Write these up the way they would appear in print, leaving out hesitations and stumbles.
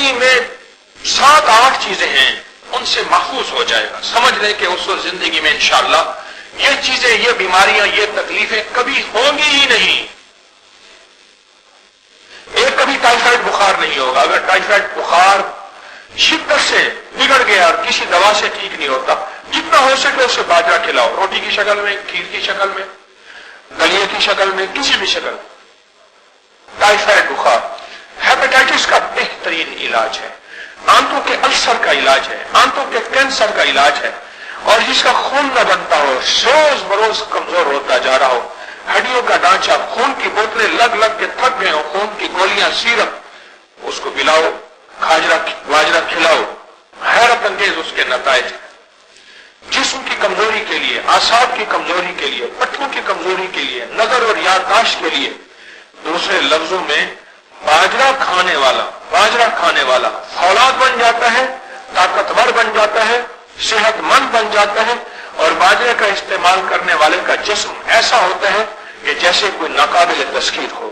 زندگی میں 7-8 چیزیں ہیں ان سے محفوظ ہو جائے گا. سمجھ لیں کہ اس وقت زندگی میں انشاءاللہ یہ چیزیں، یہ بیماریاں، یہ تکلیفیں کبھی ہوں گی ہی نہیں. ایک کبھی ٹائیفائڈ بخار نہیں ہوگا. اگر ٹائیفائڈ بخار شدت سے بگڑ گیا اور کسی دوا سے ٹھیک نہیں ہوتا، جتنا ہو سکے اسے باجرہ کھلاؤ، روٹی کی شکل میں، کھیر کی شکل میں، دلیے کی شکل میں، کسی بھی شکل. ٹائیفائڈ بخار ہیپیٹائٹس کا بہترین علاج ہے، آنتوں کے السر کا علاج ہے، آنتوں کے کینسر کا علاج ہے. اور جس کا خون نہ بنتا ہو، روز بروز کمزور ہوتا جا رہا ہو، ہڈیوں کا ڈھانچہ، خون کی بوتلیں لگ لگ کے تھک گئے ہو، خون کی گولیاں، سیرپ، اس کو پلاؤ، باجرہ کھلاؤ، حیرت انگیز اس کے نتائج. جسم کی کمزوری کے لیے، اعصاب کی کمزوری کے لیے، پٹھوں کی کمزوری کے لیے، نظر اور یادداشت کے لیے، دوسرے لفظوں میں باجرہ کھانے والا فولاد بن جاتا ہے، طاقتور بن جاتا ہے، صحت مند بن جاتا ہے. اور باجرے کا استعمال کرنے والے کا جسم ایسا ہوتا ہے کہ جیسے کوئی ناقابل تذکیر ہو.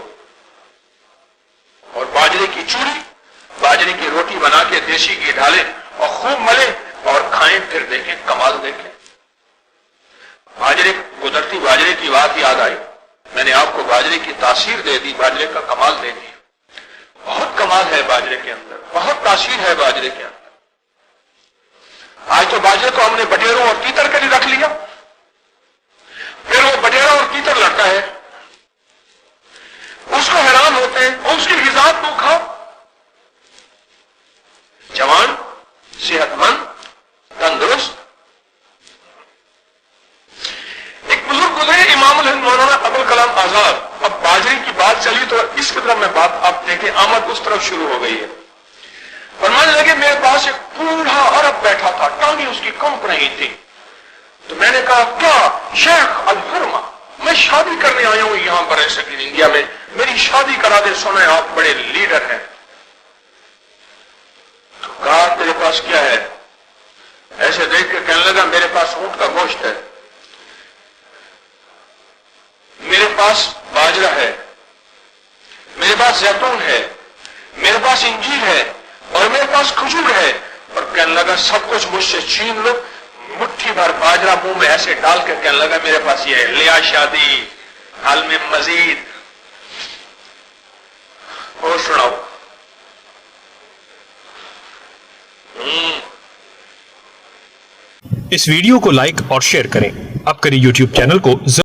اور باجرے کی چوری، باجرے کی روٹی بنا کے دیسی گھی ڈالیں اور خوب ملیں اور کھائیں، پھر دیکھیں کمال دیکھیں. قدرتی باجرے کی بات یاد آئی، میں نے آپ کو باجرے کی تاثیر دے دی، باجرے کا کمال دے دیا. بہت کمال ہے باجرے کے اندر، بہت تاثیر ہے باجرے کے اندر. آج تو باجرے کو ہم نے بٹیروں اور تیتر کے لیے رکھ لیا، پھر وہ بٹیرا اور تیتر لڑتا ہے، اس کو حیران ہوتے ہیں، اور اس کی غذا تو کھاؤ. جوان، صحت مند، تندرست. ایک بزرگ گزرے امام الہند مولانا ابوالکلام آزاد. اب باجرے کی بات چلی تو اس کی طرف میں بات آپ دیکھیں، آمد اس طرف شروع ہو گئی ہے. فرمانے لگے میرے پاس ایک بوڑھا عرب بیٹھا تھا، ٹانگیں اس کی کمپ رہی تھی. تو میں نے کہا کیا شیخ الفرما، میں شادی کرنے آیا ہوں یہاں پر ایسے انڈیا میں، میری شادی کرا دے، سنا ہے آپ بڑے لیڈر ہیں. تو کہا تیرے پاس کیا ہے؟ ایسے دیکھ کے کہنے لگا میرے پاس اونٹ کا گوشت ہے، میرے پاس باجرہ ہے، میرے پاس زیتون ہے، میرے پاس انجیر ہے، اور میرے پاس کھجور ہے. اور کہنے لگا سب کچھ مجھ سے چھین لو. مٹھی بھر باجرہ منہ میں ایسے ڈال کے کہنے لگا میرے پاس یہ ہے، لیا شادی، حال میں مزید. اور سناؤ. اس ویڈیو کو لائک اور شیئر کریں. اب کریں یوٹیوب چینل کو